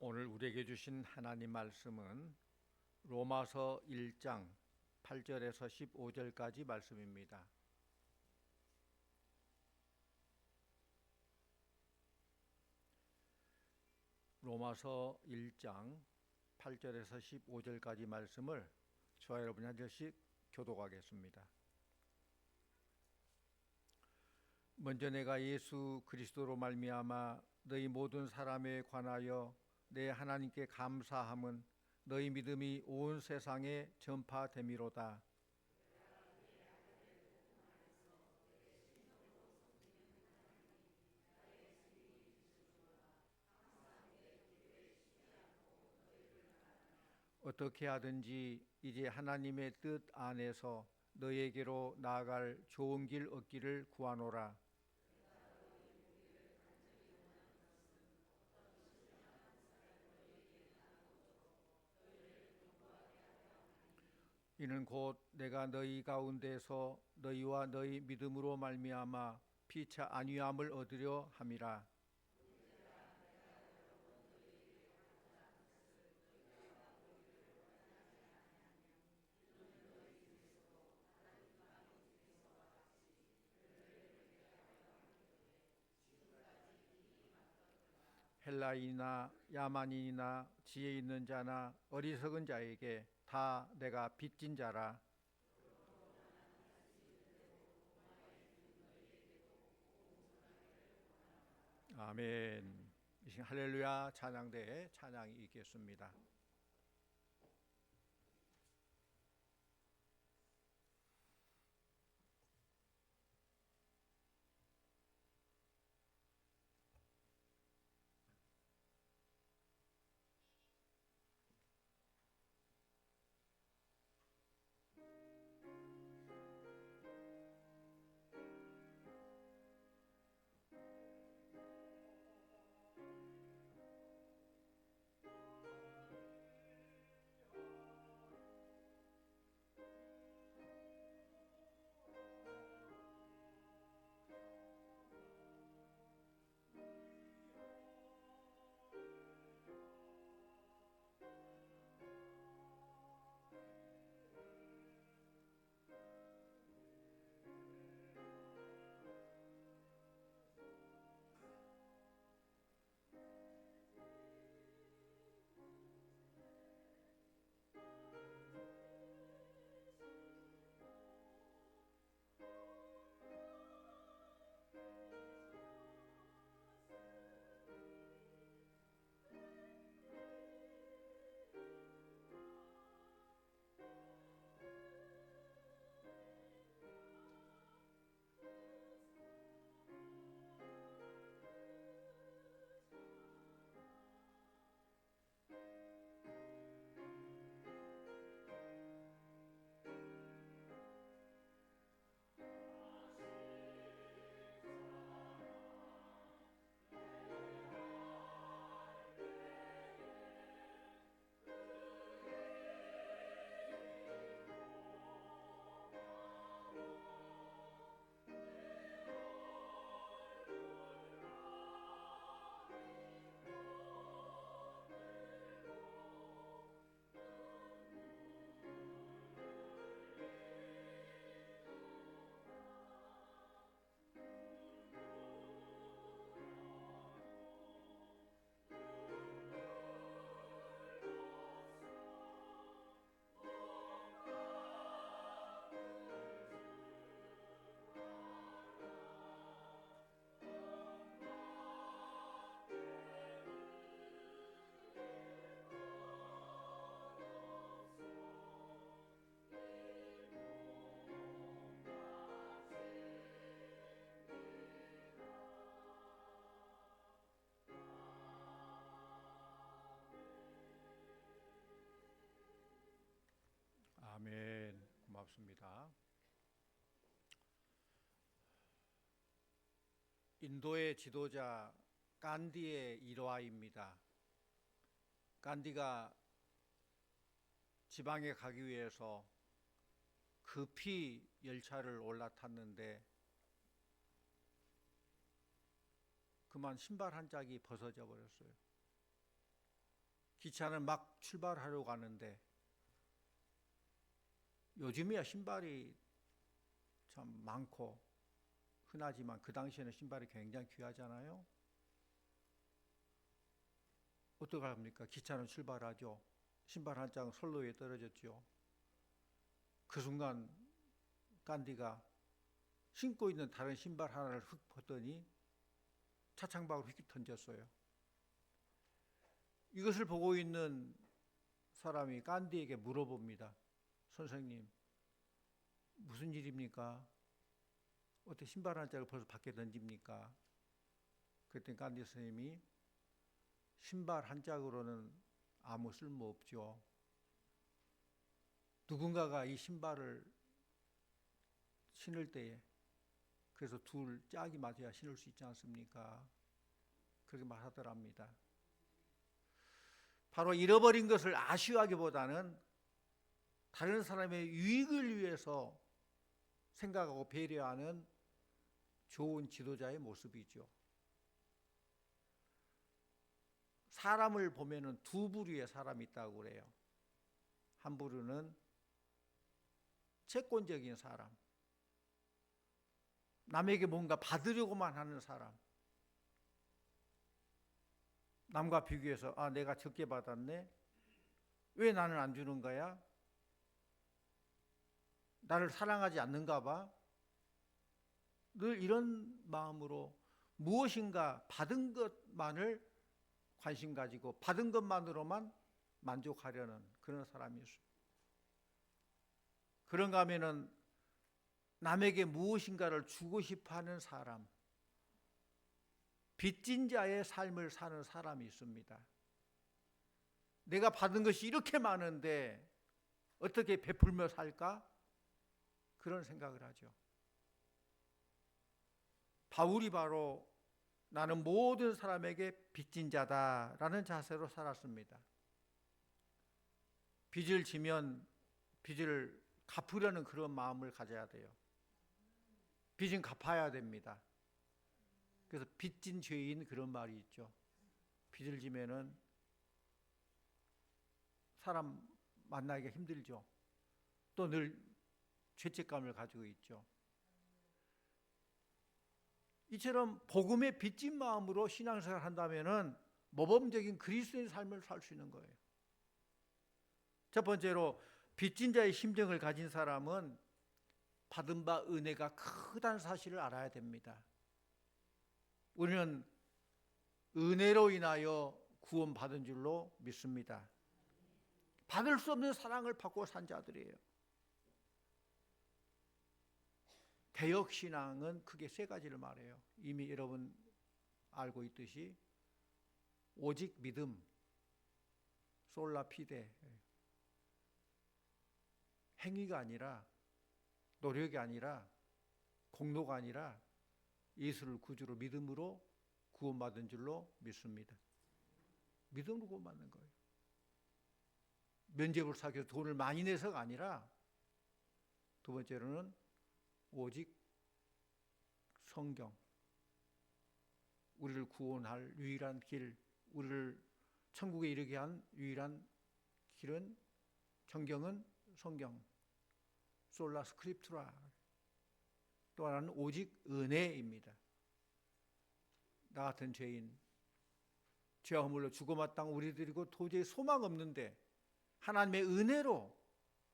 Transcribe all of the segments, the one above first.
오늘 우리에게 주신 하나님 말씀은 로마서 1장 8절에서 15절까지 말씀입니다. 로마서 1장 8절에서 15절까지 말씀을 저와 여러분이 한 절씩 교독하겠습니다. 먼저 내가 예수 그리스도로 말미암아 너희 모든 사람에 관하여 내 하나님께 감사함은 너희 믿음이 온 세상에 전파됨이로다. 어떻게 하든지 이제 하나님의 뜻 안에서 너희에게로 나아갈 좋은 길 얻기를 구하노라. 이는 곧 내가 너희 가운데서 너희와 너희 믿음으로 말미암아 피차 안위함을 얻으려 함이라. 헬라인이나 야만인이나 지혜 있는 자나 어리석은 자에게 다 내가 빚진 자라. 아멘. 이 시간 할렐루야 찬양대에 찬양이 있겠습니다. 아멘. 고맙습니다. 인도의 지도자 간디의 일화입니다. 간디가 지방에 가기 위해서 급히 열차를 올라탔는데 그만 신발 한 짝이 벗어져 버렸어요. 기차는 막 출발하려고 하는데 요즘이야 신발이 참 많고 흔하지만 그 당시에는 신발이 굉장히 귀하잖아요. 어떻게 합니까? 기차는 출발하죠. 신발 한 장 선로 위에 떨어졌죠. 그 순간 간디가 신고 있는 다른 신발 하나를 흙 벗더니 차창밖으로 휙 던졌어요. 이것을 보고 있는 사람이 간디에게 물어봅니다. 선생님, 무슨 일입니까? 어떻게 신발 한 짝을 벌써 밖에 던집니까? 그랬더니 간디 선생님이 신발 한 짝으로는 아무 쓸모 없죠. 누군가가 이 신발을 신을 때에 그래서 둘 짝이 맞아야 신을 수 있지 않습니까? 그렇게 말하더랍니다. 바로 잃어버린 것을 아쉬워하기보다는 다른 사람의 유익을 위해서 생각하고 배려하는 좋은 지도자의 모습이죠. 사람을 보면은 두 부류의 사람이 있다고 그래요. 한 부류는 채권적인 사람, 남에게 뭔가 받으려고만 하는 사람, 남과 비교해서 내가 적게 받았네, 왜 나는 안 주는 거야? 나를 사랑하지 않는가 봐. 늘 이런 마음으로 무엇인가 받은 것만을 관심 가지고 받은 것만으로만 만족하려는 그런 사람이 있어요. 그런가 하면은 남에게 무엇인가를 주고 싶어하는 사람, 빚진 자의 삶을 사는 사람이 있습니다. 내가 받은 것이 이렇게 많은데 어떻게 베풀며 살까? 그런 생각을 하죠. 바울이 바로 나는 모든 사람에게 빚진 자다라는 자세로 살았습니다. 빚을 지면 빚을 갚으려는 그런 마음을 가져야 돼요. 빚은 갚아야 됩니다. 그래서 빚진 죄인 그런 말이 있죠. 빚을 지면은 사람 만나기가 힘들죠. 또 늘 죄책감을 가지고 있죠. 이처럼 복음의 빚진 마음으로 신앙생활을 한다면은 모범적인 그리스도인 삶을 살 수 있는 거예요. 첫 번째로 빚진 자의 심정을 가진 사람은 받은 바 은혜가 크다는 사실을 알아야 됩니다. 우리는 은혜로 인하여 구원받은 줄로 믿습니다. 받을 수 없는 사랑을 받고 산 자들이에요. 개혁신앙은 크게 세 가지를 말해요. 이미 여러분 알고 있듯이 오직 믿음, 솔라 피데, 행위가 아니라 노력이 아니라 공로가 아니라 예수를 구주로 믿음으로 구원받은 줄로 믿습니다. 믿음으로 구원받는 거예요. 면죄부를 사기 위해서 돈을 많이 내서가 아니라 두 번째로는 오직 성경, 우리를 구원할 유일한 길, 우리를 천국에 이르게 한 유일한 길은 성경은 성경, 솔라 스크립투라. 또 하나는 오직 은혜입니다. 나 같은 죄인, 죄와 허물로 죽어 마땅한 우리들이고 도저히 소망 없는데 하나님의 은혜로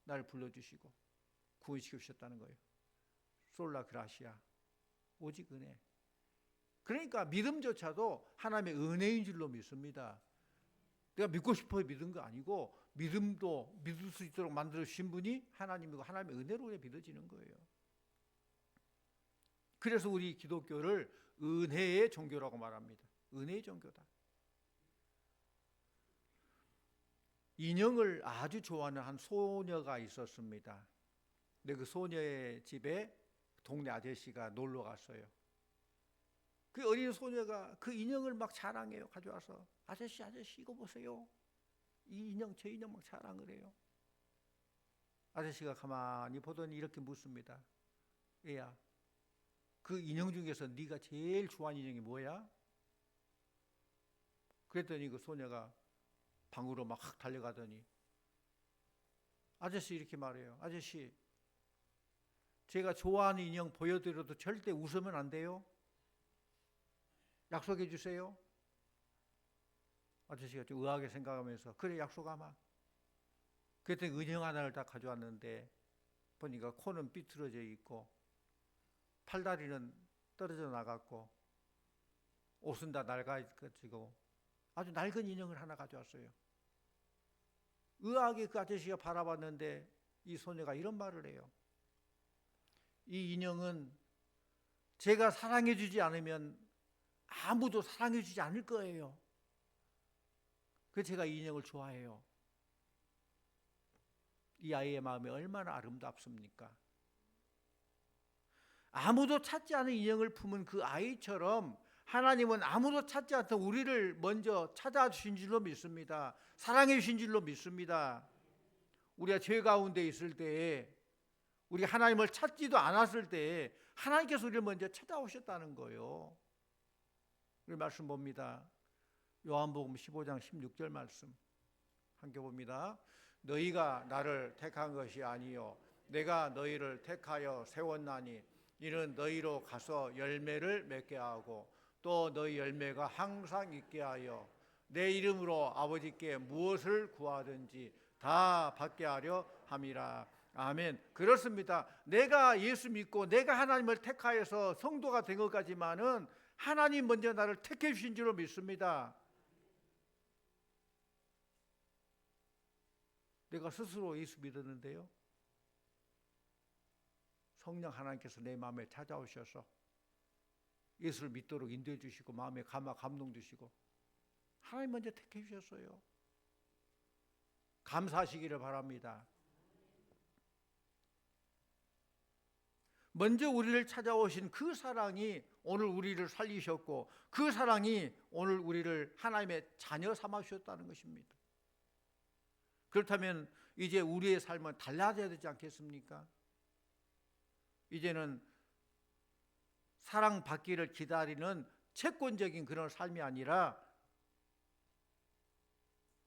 나를 불러주시고 구원시켜 주셨다는 거예요. 솔라 그라시아, 오직 은혜. 그러니까 믿음조차도 하나님의 은혜인 줄로 믿습니다. 내가 믿고 싶어 믿은 거 아니고 믿음도 믿을 수 있도록 만들어 주신 분이 하나님이고 하나님의 은혜로 믿어지는 거예요. 그래서 우리 기독교를 은혜의 종교라고 말합니다. 은혜의 종교다. 인형을 아주 좋아하는 한 소녀가 있었습니다. 근데 그 소녀의 집에 동네 아저씨가 놀러 갔어요. 그 어린 소녀가 그 인형을 막 자랑해요. 가져와서 아저씨 이거 보세요. 이 인형 제 인형 막 자랑을 해요. 아저씨가 가만히 보더니 이렇게 묻습니다. 얘야, 그 인형 중에서 네가 제일 좋아하는 인형이 뭐야? 그랬더니 그 소녀가 방으로 막 달려가더니 아저씨 이렇게 말해요. 아저씨, 제가 좋아하는 인형 보여드려도 절대 웃으면 안 돼요? 약속해 주세요. 아저씨가 좀 의아하게 생각하면서 그래 약속하마. 그랬더니 인형 하나를 딱 가져왔는데 보니까 코는 삐뚤어져 있고 팔다리는 떨어져 나갔고 옷은 다 낡아지고 아주 낡은 인형을 하나 가져왔어요. 의아하게 그 아저씨가 바라봤는데 이 소녀가 이런 말을 해요. 이 인형은 제가 사랑해 주지 않으면 아무도 사랑해 주지 않을 거예요. 그래서 제가 이 인형을 좋아해요. 이 아이의 마음이 얼마나 아름답습니까? 아무도 찾지 않은 인형을 품은 그 아이처럼 하나님은 아무도 찾지 않던 우리를 먼저 찾아주신 줄로 믿습니다. 사랑해 주신 줄로 믿습니다. 우리가 죄 가운데 있을 때에 우리가 하나님을 찾지도 않았을 때에 하나님께서 우리를 먼저 찾아오셨다는 거예요. 이 말씀 봅니다. 요한복음 15장 16절 말씀 함께 봅니다. 너희가 나를 택한 것이 아니요 내가 너희를 택하여 세웠나니 이는 너희로 가서 열매를 맺게 하고 또 너희 열매가 항상 있게 하여 내 이름으로 아버지께 무엇을 구하든지 다 받게 하려 함이라. 아멘. 그렇습니다. 내가 예수 믿고 내가 하나님을 택하여서 성도가 된 것까지만은 하나님 먼저 나를 택해 주신 줄로 믿습니다. 내가 스스로 예수 믿었는데요, 성령 하나님께서 내 마음에 찾아오셔서 예수를 믿도록 인도해 주시고 마음에 감동 주시고 하나님 먼저 택해 주셨어요. 감사하시기를 바랍니다. 먼저 우리를 찾아오신 그 사랑이 오늘 우리를 살리셨고 그 사랑이 오늘 우리를 하나님의 자녀 삼아 주셨다는 것입니다. 그렇다면 이제 우리의 삶은 달라져야 되지 않겠습니까? 이제는 사랑받기를 기다리는 채권적인 그런 삶이 아니라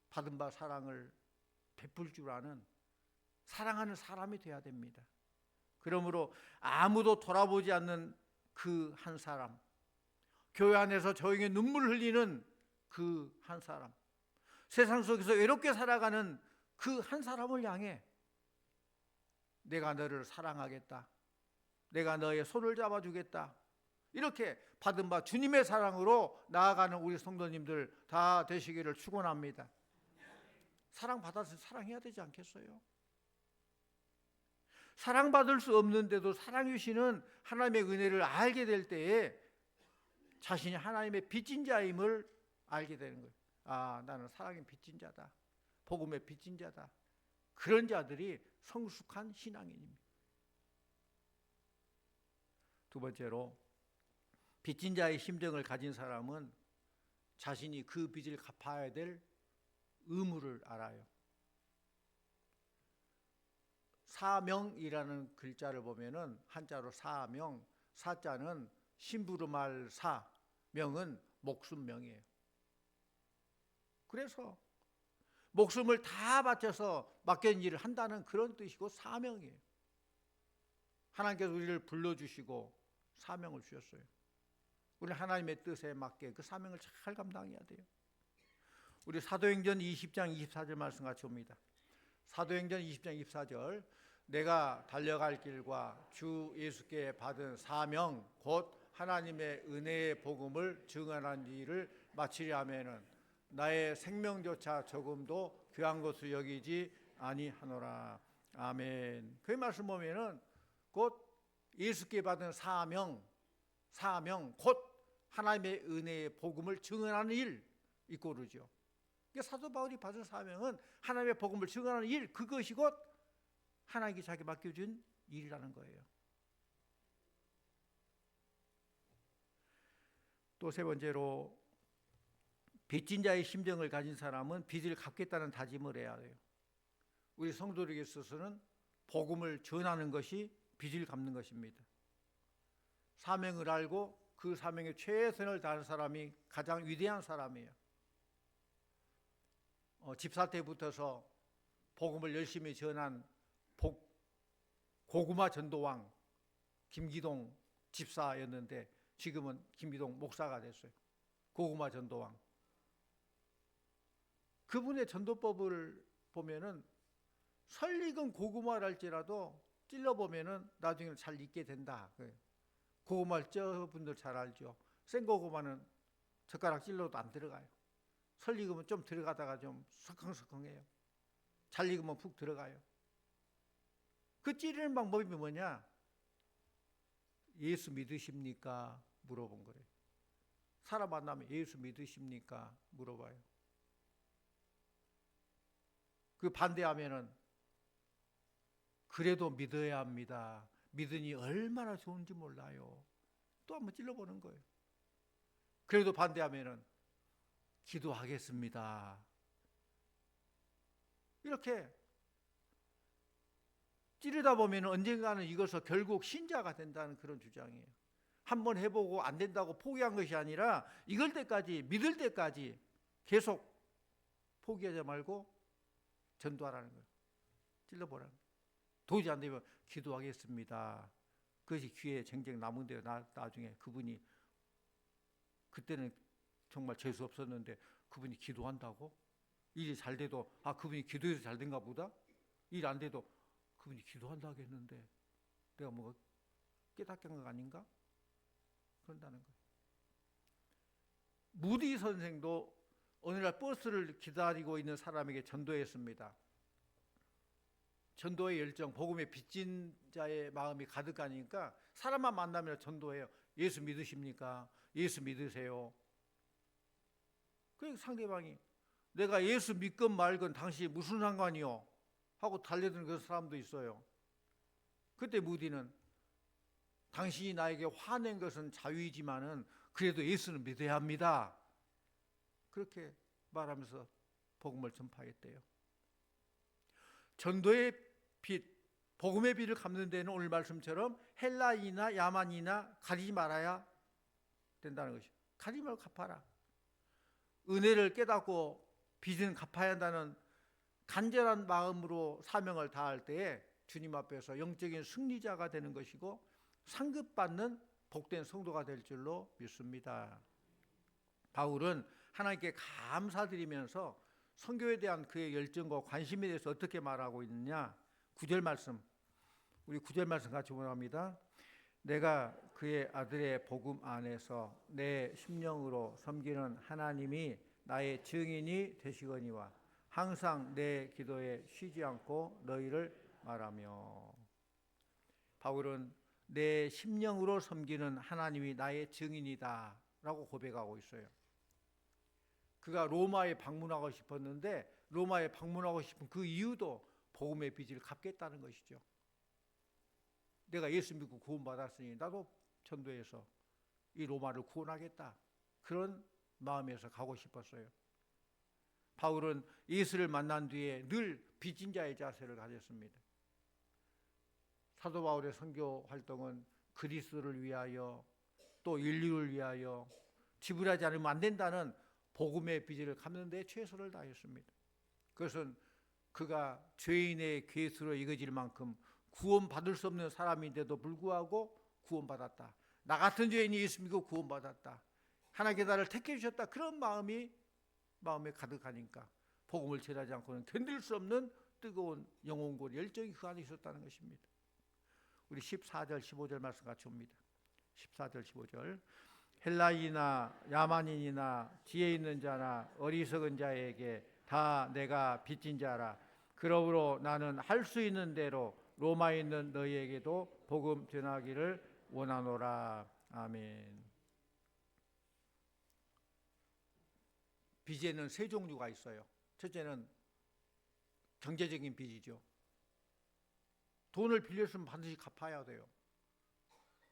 받은 바 사랑을 베풀 줄 아는 사랑하는 사람이 되어야 됩니다. 그러므로 아무도 돌아보지 않는 그 한 사람, 교회 안에서 조용히 눈물 흘리는 그 한 사람, 세상 속에서 외롭게 살아가는 그 한 사람을 향해 내가 너를 사랑하겠다, 내가 너의 손을 잡아주겠다, 이렇게 받은 바 주님의 사랑으로 나아가는 우리 성도님들 다 되시기를 축원합니다. 사랑받아서 사랑해야 되지 않겠어요? 사랑받을 수 없는데도 사랑해 주시는 하나님의 은혜를 알게 될 때에 자신이 하나님의 빚진 자임을 알게 되는 거예요. 아, 나는 사랑의 빚진 자다, 복음의 빚진 자다. 그런 자들이 성숙한 신앙인입니다. 두 번째로, 빚진 자의 심정을 가진 사람은 자신이 그 빚을 갚아야 될 의무를 알아요. 사명이라는 글자를 보면은 한자로 사명, 사자는 심부름할 사, 명은 목숨명이에요. 그래서 목숨을 다 바쳐서 맡긴 일을 한다는 그런 뜻이고 사명이에요. 하나님께서 우리를 불러주시고 사명을 주셨어요. 우리 하나님의 뜻에 맞게 그 사명을 잘 감당해야 돼요. 우리 사도행전 20장 24절 말씀 같이 봅니다. 사도행전 20장 24절, 내가 달려갈 길과 주 예수께 받은 사명 곧 하나님의 은혜의 복음을 증언한 일을 마치려 하면은 나의 생명조차 조금도 귀한 것을 여기지 아니하노라. 아멘. 그 말씀 보면은 곧 예수께 받은 사명 곧 하나님의 은혜의 복음을 증언하는 일 이꼬르죠. 사도 바울이 받은 사명은 하나님의 복음을 증언하는 일, 그것이 곧 하나님께 자기 맡겨준 일이라는 거예요. 또 세 번째로, 빚진 자의 심정을 가진 사람은 빚을 갚겠다는 다짐을 해야 해요. 우리 성도들에게 있어서는 복음을 전하는 것이 빚을 갚는 것입니다. 사명을 알고 그 사명에 최선을 다하는 사람이 가장 위대한 사람이에요. 집사 때부터서 복음을 열심히 전한 고구마 전도왕 김기동 집사였는데 지금은 김기동 목사가 됐어요. 고구마 전도왕. 그분의 전도법을 보면은 설익은 고구마랄지라도 찔러보면은 나중에 잘 익게 된다. 고구마를 쪄분들 잘 알죠. 생고구마는 젓가락 찔러도 안 들어가요. 설 익으면 좀 들어가다가 좀 석컹석컹해요. 잘 익으면 푹 들어가요. 그 찌르는 방법이 뭐냐? 예수 믿으십니까? 물어본 거래요. 사람 만나면 예수 믿으십니까? 물어봐요. 그 반대하면은 그래도 믿어야 합니다. 믿으니 얼마나 좋은지 몰라요. 또 한번 찔러보는 거예요. 그래도 반대하면은 기도하겠습니다. 이렇게 찌르다 보면 언젠가는 이것을 결국 신자가 된다는 그런 주장이에요. 한번 해보고 안 된다고 포기한 것이 아니라 이걸 때까지, 믿을 때까지 계속 포기하지 말고 전도하라는 거예요. 찔러보라는 거예요. 도저히 안 되면 기도하겠습니다. 그것이 귀에 쟁쟁 남은데요. 나중에 그분이, 그때는 정말 재수 없었는데 그분이 기도한다고? 일이 잘 돼도 그분이 기도해서 잘 된가 보다? 일 안 돼도 그분이 기도한다고 했는데 내가 뭐 깨닫게 한 거 아닌가? 그런다는 거예요. 무디 선생도 어느 날 버스를 기다리고 있는 사람에게 전도했습니다. 전도의 열정, 복음에 빚진 자의 마음이 가득하니까 사람만 만나면 전도해요. 예수 믿으십니까? 예수 믿으세요. 그 상대방이 내가 예수 믿건 말건 당신이 무슨 상관이요? 하고 달려드는 그 사람도 있어요. 그때 무디는 당신이 나에게 화낸 것은 자유이지만은 그래도 예수는 믿어야 합니다. 그렇게 말하면서 복음을 전파했대요. 전도의 빛, 복음의 빛을 갚는 데는 오늘 말씀처럼 헬라인이나 야만이나 가리지 말아야 된다는 것이죠. 가리지 말고 갚아라. 은혜를 깨닫고 빚은 갚아야 한다는 간절한 마음으로 사명을 다할 때에 주님 앞에서 영적인 승리자가 되는 것이고 상급받는 복된 성도가 될 줄로 믿습니다. 바울은 하나님께 감사드리면서 선교에 대한 그의 열정과 관심에 대해서 어떻게 말하고 있느냐? 9절 말씀, 우리 9절 말씀 같이 보합니다. 내가 그의 아들의 복음 안에서 내 심령으로 섬기는 하나님이 나의 증인이 되시거니와 항상 내 기도에 쉬지 않고 너희를 말하며. 바울은 내 심령으로 섬기는 하나님이 나의 증인이다 라고 고백하고 있어요. 그가 로마에 방문하고 싶었는데 로마에 방문하고 싶은 그 이유도 복음의 빚을 갚겠다는 것이죠. 내가 예수 믿고 구원받았으니 나도 전도해서 이 로마를 구원하겠다. 그런 마음에서 가고 싶었어요. 바울은 예수를 만난 뒤에 늘 빚진 자의 자세를 가졌습니다. 사도 바울의 선교 활동은 그리스도를 위하여 또 인류를 위하여 지불하지 않으면 안 된다는 복음의 빚을 갚는 데 최선을 다했습니다. 그것은 그가 죄인의 괴수로 여겨질 만큼 구원받을 수 없는 사람인데도 불구하고 구원받았다. 나 같은 죄인이 예수 믿고 구원받았다. 하나님께 나를 택해 주셨다. 그런 마음에 가득하니까 복음을 전하지 않고는 견딜 수 없는 뜨거운 영혼골 열정이 그 안에 있었다는 것입니다. 우리 14절 15절 말씀 같이 옵니다. 14절 15절 헬라인이나 야만인이나 지혜 있는 자나 어리석은 자에게 다 내가 빚진 자라. 그러므로 나는 할 수 있는 대로 로마에 있는 너희에게도 복음 전하기를 원하노라. 아멘. 빚에는 세 종류가 있어요. 첫째는 경제적인 빚이죠. 돈을 빌렸으면 반드시 갚아야 돼요.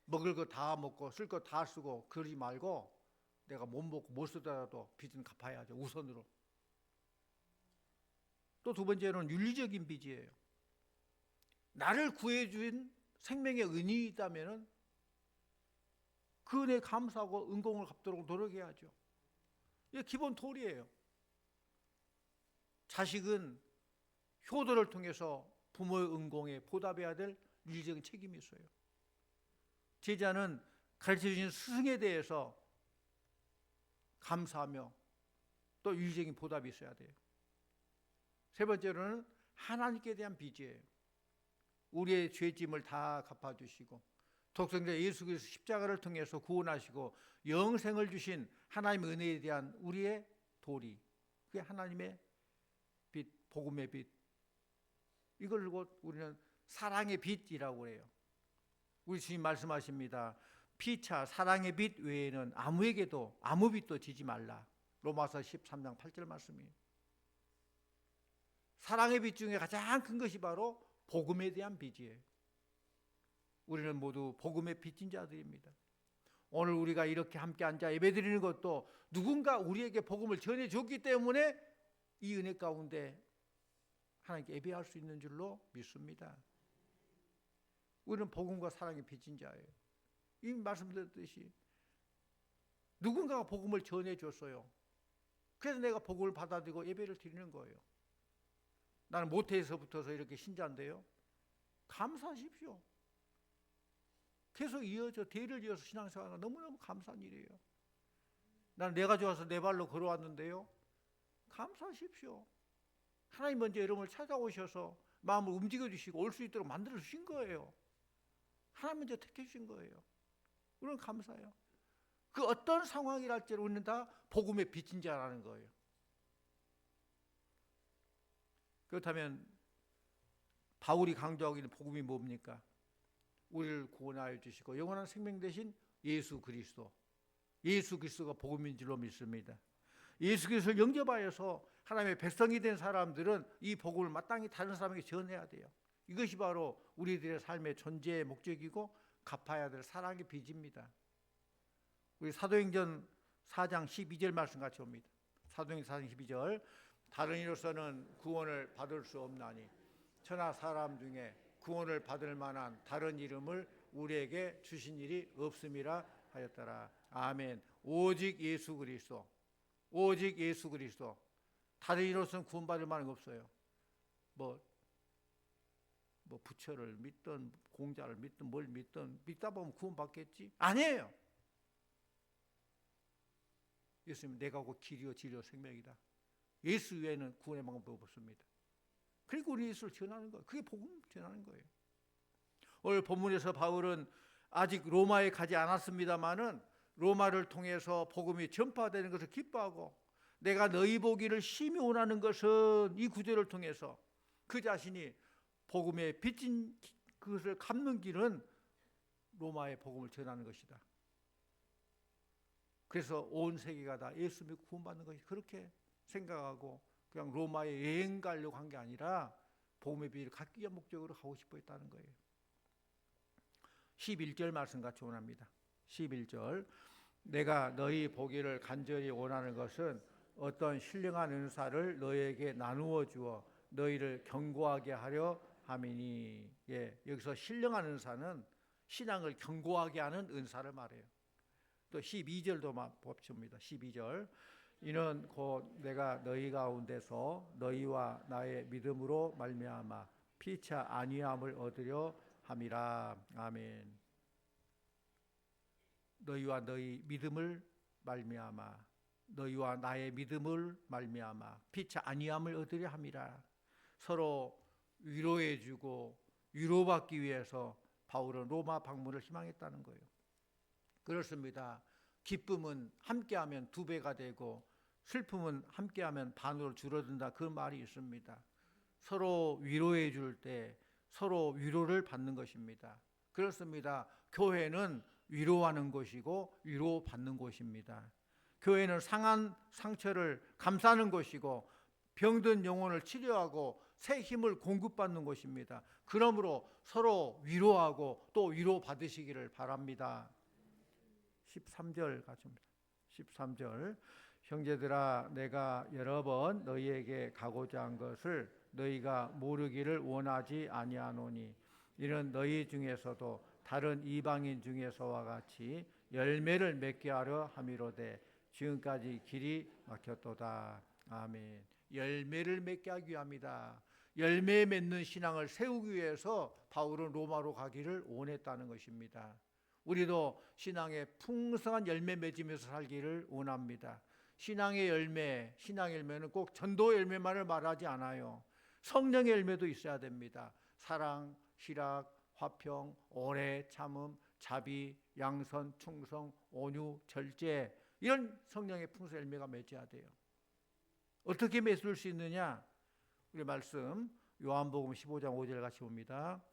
먹을 거 다 먹고 쓸 거 다 쓰고 그러지 말고 내가 못 먹고 못 쓰더라도 빚은 갚아야죠. 우선으로. 또 두 번째는 윤리적인 빚이에요. 나를 구해준 생명의 은이 있다면 그 은혜에 감사하고 은공을 갚도록 노력해야죠. 이게 기본 도리예요. 자식은 효도를 통해서 부모의 은공에 보답해야 될 윤리적인 책임이 있어요. 제자는 가르쳐주신 스승에 대해서 감사하며 또 윤리적인 보답이 있어야 돼요. 세 번째로는 하나님께 대한 빚이에요. 우리의 죄짐을 다 갚아주시고 독생자 예수 그리스도 십자가를 통해서 구원하시고 영생을 주신 하나님의 은혜에 대한 우리의 도리, 그게 하나님의 빚, 복음의 빚. 이걸 우리는 사랑의 빚이라고 해요. 우리 주님 말씀하십니다. 피차 사랑의 빚 외에는 아무에게도 아무 빚도 지지 말라. 로마서 13장 8절 말씀이에요. 사랑의 빚 중에 가장 큰 것이 바로 복음에 대한 빚이에요. 우리는 모두 복음의 빚진 자들입니다. 오늘 우리가 이렇게 함께 앉아 예배드리는 것도 누군가 우리에게 복음을 전해줬기 때문에 이 은혜 가운데 하나님께 예배할 수 있는 줄로 믿습니다. 우리는 복음과 사랑의 빚진 자예요. 이미 말씀드렸듯이 누군가가 복음을 전해줬어요. 그래서 내가 복음을 받아들이고 예배를 드리는 거예요. 나는 모태에서부터서 이렇게 신자인데요. 감사하십시오. 계속 이어져 대를 이어서 신앙생활하는 너무너무 감사한 일이에요. 나는 내가 좋아서 내 발로 걸어왔는데요. 감사하십시오. 하나님 먼저 여러분을 찾아오셔서 마음을 움직여 주시고 올 수 있도록 만들어 주신 거예요. 하나님 먼저 택해 주신 거예요. 우리는 감사해요. 그 어떤 상황이랄지라도 우리는 다 복음의 빚진 자라는 거예요. 그렇다면 바울이 강조하고 있는 복음이 뭡니까? 우리를 구원하여 주시고 영원한 생명 되신 예수 그리스도. 예수 그리스도가 복음인 줄로 믿습니다. 예수 그리스도를 영접하여서 하나님의 백성이 된 사람들은 이 복음을 마땅히 다른 사람에게 전해야 돼요. 이것이 바로 우리들의 삶의 존재의 목적이고 갚아야 될 사랑의 빚입니다. 우리 사도행전 4장 12절 말씀 같이 옵니다. 사도행전 4장 12절. 다른 이로서는 구원을 받을 수 없나니 천하 사람 중에 구원을 받을 만한 다른 이름을 우리에게 주신 일이 없음이라 하였더라. 아멘. 오직 예수 그리스도. 오직 예수 그리스도. 다른 이로서는 구원받을 만한 게 없어요. 뭐 부처를 믿든 공자를 믿든 뭘 믿든 믿다 보면 구원받겠지? 아니에요. 예수님 내가 곧 길이요 진리요 생명이다. 예수 외에는 구원의 방법이 없습니다. 그리고 우리 예수를 전하는 거예요. 그게 복음 전하는 거예요. 오늘 본문에서 바울은 아직 로마에 가지 않았습니다마는 로마를 통해서 복음이 전파되는 것을 기뻐하고 내가 너희 보기를 심히 원하는 것은 이 구절을 통해서 그 자신이 복음에 빚진 그것을 갚는 길은 로마의 복음을 전하는 것이다. 그래서 온 세계가 다 예수 믿고 구원받는 것이 그렇게 생각하고 그냥 로마에 여행 가려고 한 게 아니라 복음의 비를 갖기 위한 목적으로 하고 싶어 했다는 거예요. 11절 말씀 같이 원합니다. 11절. 내가 너희 보기를 간절히 원하는 것은 어떤 신령한 은사를 너희에게 나누어 주어 너희를 견고하게 하려 함이니. 예, 여기서 신령한 은사는 신앙을 견고하게 하는 은사를 말해요. 또 12절도 봅니다. 12절. 이는 곧 내가 너희 가운데서 너희와 나의 믿음으로 말미암아 피차 안위함을 얻으려 함이라. 아멘. 너희와 너희 믿음을 말미암아 너희와 나의 믿음을 말미암아 피차 안위함을 얻으려 함이라. 서로 위로해 주고 위로받기 위해서 바울은 로마 방문을 희망했다는 거예요. 그렇습니다. 기쁨은 함께하면 2배가 되고 슬픔은 함께하면 반으로 줄어든다. 그 말이 있습니다. 서로 위로해 줄 때 서로 위로를 받는 것입니다. 그렇습니다. 교회는 위로하는 곳이고 위로받는 곳입니다. 교회는 상한 상처를 감싸는 곳이고 병든 영혼을 치료하고 새 힘을 공급받는 곳입니다. 그러므로 서로 위로하고 또 위로받으시기를 바랍니다. 13절 같습니다. 13절. 형제들아 내가 여러 번 너희에게 가고자 한 것을 너희가 모르기를 원하지 아니하노니 이는 너희 중에서도 다른 이방인 중에서와 같이 열매를 맺게 하려 함이로되 지금까지 길이 막혔도다. 아멘. 열매를 맺게 하기 위함이다. 열매 맺는 신앙을 세우기 위해서 바울은 로마로 가기를 원했다는 것입니다. 우리도 신앙의 풍성한 열매 맺으면서 살기를 원합니다. 신앙의 열매는 꼭 전도 열매만을 말하지 않아요. 성령의 열매도 있어야 됩니다. 사랑, 희락, 화평, 오래 참음, 자비, 양선, 충성, 온유, 절제, 이런 성령의 풍성 열매가 맺어야 돼요. 어떻게 맺을 수 있느냐? 우리 말씀 요한복음 15장 5절 같이 봅니다.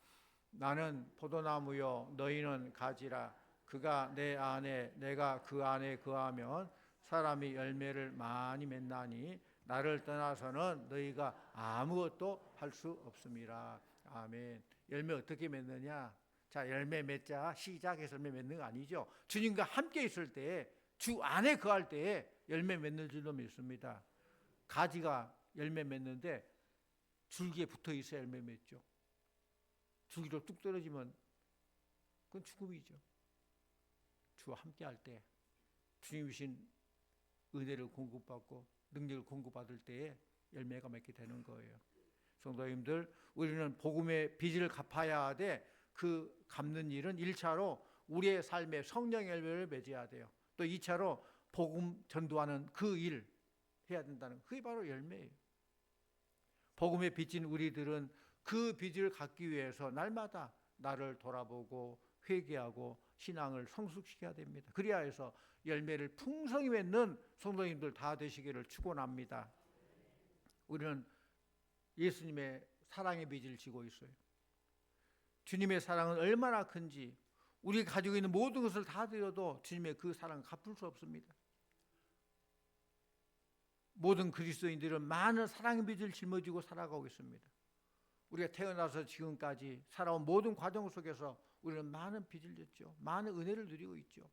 나는 포도나무요 너희는 가지라. 그가 내 안에 내가 그 안에 거하면 사람이 열매를 많이 맺나니 나를 떠나서는 너희가 아무것도 할 수 없음이라. 아멘. 열매 어떻게 맺느냐? 자, 열매 맺자 시작해서 열매 맺는 거 아니죠. 주님과 함께 있을 때, 주 안에 거할 때에 열매 맺는 줄로 믿습니다. 가지가 열매 맺는데 줄기에 붙어 있어야 열매 맺죠. 줄기로 뚝 떨어지면 그건 죽음이죠. 주와 함께 할 때, 주님 주신 은혜를 공급받고 능력을 공급받을 때에 열매가 맺게 되는 거예요. 성도님들, 우리는 복음의 빚을 갚아야 하되 그 갚는 일은 1차로 우리의 삶에 성령의 열매를 맺어야 돼요. 또 2차로 복음 전도하는 그 일 해야 된다는, 그게 바로 열매예요. 복음에 빚진 우리들은 그 빚을 갚기 위해서 날마다 나를 돌아보고 회개하고 신앙을 성숙시켜야 됩니다. 그래야 해서 열매를 풍성히 맺는 성도님들 다 되시기를 축원합니다. 우리는 예수님의 사랑의 빚을 지고 있어요. 주님의 사랑은 얼마나 큰지, 우리가 가지고 있는 모든 것을 다 드려도 주님의 그 사랑을 갚을 수 없습니다. 모든 그리스도인들은 많은 사랑의 빚을 짊어지고 살아가고 있습니다. 우리가 태어나서 지금까지 살아온 모든 과정 속에서 우리는 많은 빚을 졌죠. 많은 은혜를 누리고 있죠.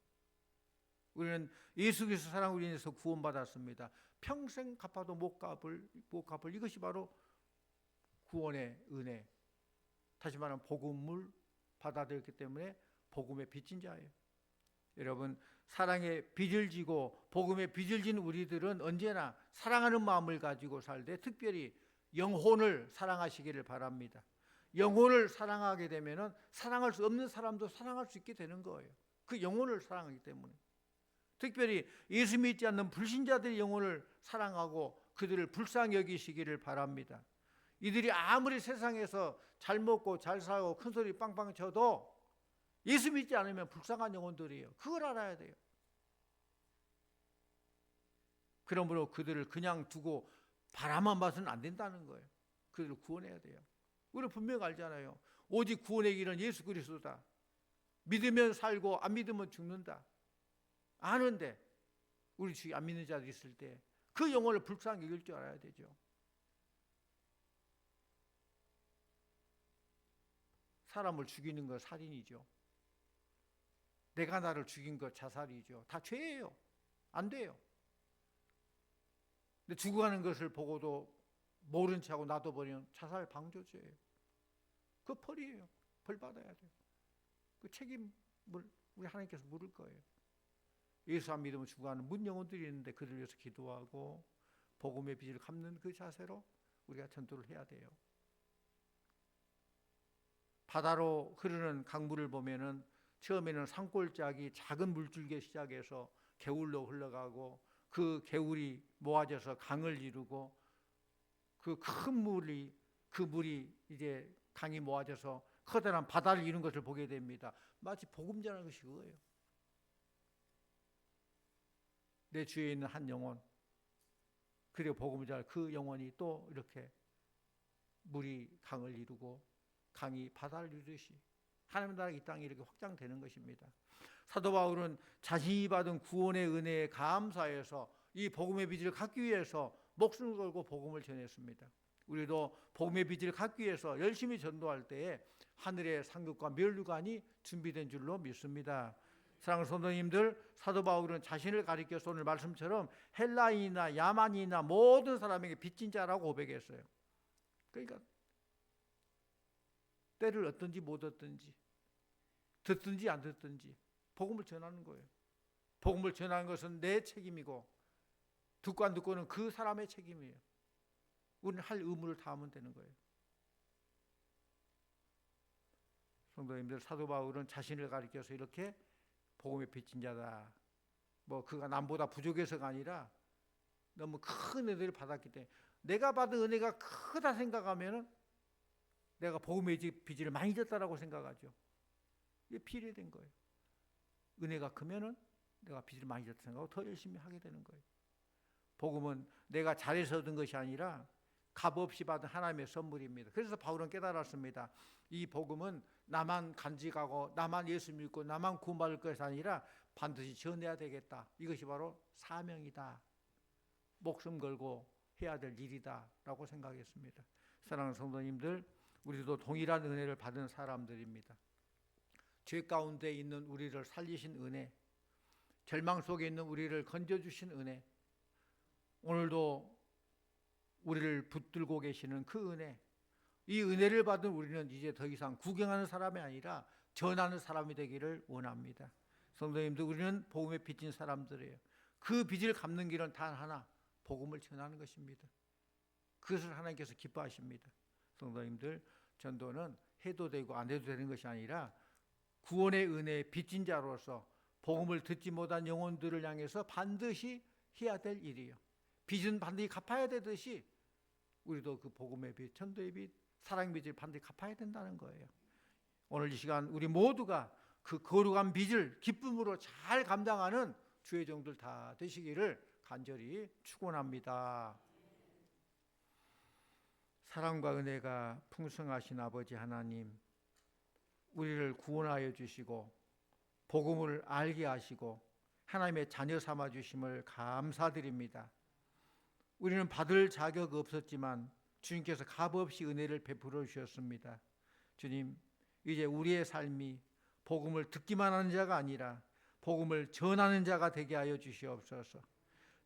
우리는 예수 그리스도 사랑으로 인해서 구원받았습니다. 평생 갚아도 못 갚을 이것이 바로 구원의 은혜. 다시 말하면 복음을 받아들였기 때문에 복음의 빚진 자예요. 여러분, 사랑의 빚을 지고 복음의 빚을 진 우리들은 언제나 사랑하는 마음을 가지고 살되 특별히 영혼을 사랑하시기를 바랍니다. 영혼을 사랑하게 되면 사랑할 수 없는 사람도 사랑할 수 있게 되는 거예요. 그 영혼을 사랑하기 때문에. 특별히 예수 믿지 않는 불신자들의 영혼을 사랑하고 그들을 불쌍히 여기시기를 바랍니다. 이들이 아무리 세상에서 잘 먹고 잘 살고 큰 소리 빵빵 쳐도 예수 믿지 않으면 불쌍한 영혼들이에요. 그걸 알아야 돼요. 그러므로 그들을 그냥 두고 바라만 봐서는 안 된다는 거예요. 그들을 구원해야 돼요. 우리는 분명히 알잖아요. 오직 구원의 길은 예수 그리스도다. 믿으면 살고 안 믿으면 죽는다. 아는데 우리 주위 안 믿는 자들이 있을 때 그 영혼을 불쌍히 여길 줄 알아야 되죠. 사람을 죽이는 거 살인이죠. 내가 나를 죽인 거 자살이죠. 다 죄예요. 안 돼요. 근데 죽어가는 것을 보고도 모른 척하고 놔둬버리면 자살 방조죄예요. 그 벌이에요. 벌 받아야 돼요. 그 책임을 우리 하나님께서 물을 거예요. 예수 안 믿으면 죽어가는 문 영혼들이 있는데 그들 위해서 기도하고 복음의 빚을 갚는 그 자세로 우리가 전도를 해야 돼요. 바다로 흐르는 강물을 보면은 처음에는 산골짜기 작은 물줄기에 시작해서 개울로 흘러가고 그 개울이 모아져서 강을 이루고 그 큰 물이 이제 강이 모아져서 커다란 바다를 이룬 것을 보게 됩니다. 마치 복음 전하는 것이 그거예요. 내 주위에 있는 한 영혼, 그리고 복음을 전할 그 영혼이 또 이렇게 물이 강을 이루고 강이 바다를 이루듯이 하나님 나라 이 땅이 이렇게 확장되는 것입니다. 사도 바울은 자신이 받은 구원의 은혜에 감사해서 이 복음의 빚을 갚기 위해서 목숨을 걸고 복음을 전했습니다. 우리도 복음의 빚을 갚기 위해서 열심히 전도할 때에 하늘의 상급과 면류관이 준비된 줄로 믿습니다. 사랑하는 성도님들, 사도 바울은 자신을 가리켜서 오늘 말씀처럼 헬라인이나 야만인이나 모든 사람에게 빚진 자라고 고백했어요. 그러니까 때를 얻든지 못 얻든지 듣든지 안 듣든지 복음을 전하는 거예요. 복음을 전하는 것은 내 책임이고 듣고 안 듣고는 그 사람의 책임이에요. 우리는 할 의무를 다하면 되는 거예요. 성도님들, 사도 바울은 자신을 가리켜서 이렇게 복음의 빚진 자다. 그가 남보다 부족해서가 아니라 너무 큰 은혜를 받았기 때문에, 내가 받은 은혜가 크다 생각하면은 내가 복음의 빚을 많이 졌다라고 생각하죠. 이게 비례된 거예요. 은혜가 크면은 내가 빚을 많이 졌다 생각하고 더 열심히 하게 되는 거예요. 복음은 내가 잘해서 얻은 것이 아니라 값없이 받은 하나님의 선물입니다. 그래서 바울은 깨달았습니다. 이 복음은 나만 간직하고 나만 예수 믿고 나만 구원받을 것이 아니라 반드시 전해야 되겠다. 이것이 바로 사명이다. 목숨 걸고 해야 될 일이다 라고 생각했습니다. 사랑하는 성도님들, 우리도 동일한 은혜를 받은 사람들입니다. 죄 가운데 있는 우리를 살리신 은혜, 절망 속에 있는 우리를 건져주신 은혜, 오늘도 우리를 붙들고 계시는 그 은혜, 이 은혜를 받은 우리는 이제 더 이상 구경하는 사람이 아니라 전하는 사람이 되기를 원합니다. 성도님들, 우리는 복음에 빚진 사람들이에요. 그 빚을 갚는 길은 단 하나, 복음을 전하는 것입니다. 그것을 하나님께서 기뻐하십니다. 성도님들, 전도는 해도 되고 안 해도 되는 것이 아니라 구원의 은혜에 빚진 자로서 복음을 듣지 못한 영혼들을 향해서 반드시 해야 될 일이에요. 빚은 반드시 갚아야 되듯이 우리도 그 복음의 빚, 전도의 빚, 사랑의 빚을 반드시 갚아야 된다는 거예요. 오늘 이 시간 우리 모두가 그 거룩한 빚을 기쁨으로 잘 감당하는 주의 종들 다 되시기를 간절히 축원합니다. 사랑과 은혜가 풍성하신 아버지 하나님, 우리를 구원하여 주시고 복음을 알게 하시고 하나님의 자녀 삼아 주심을 감사드립니다. 우리는 받을 자격 없었지만 주님께서 값없이 은혜를 베풀어 주셨습니다. 주님, 이제 우리의 삶이 복음을 듣기만 하는 자가 아니라 복음을 전하는 자가 되게 하여 주시옵소서.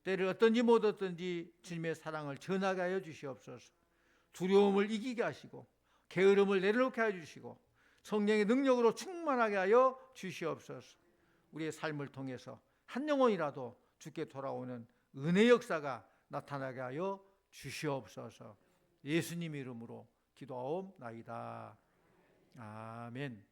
때를 어떤지 못 어떤지 주님의 사랑을 전하게 하여 주시옵소서. 두려움을 이기게 하시고 게으름을 내려놓게 하여 주시고 성령의 능력으로 충만하게 하여 주시옵소서. 우리의 삶을 통해서 한 영혼이라도 주께 돌아오는 은혜 역사가 나타나게 하여 주시옵소서. 예수님 이름으로 기도하옵나이다. 아멘.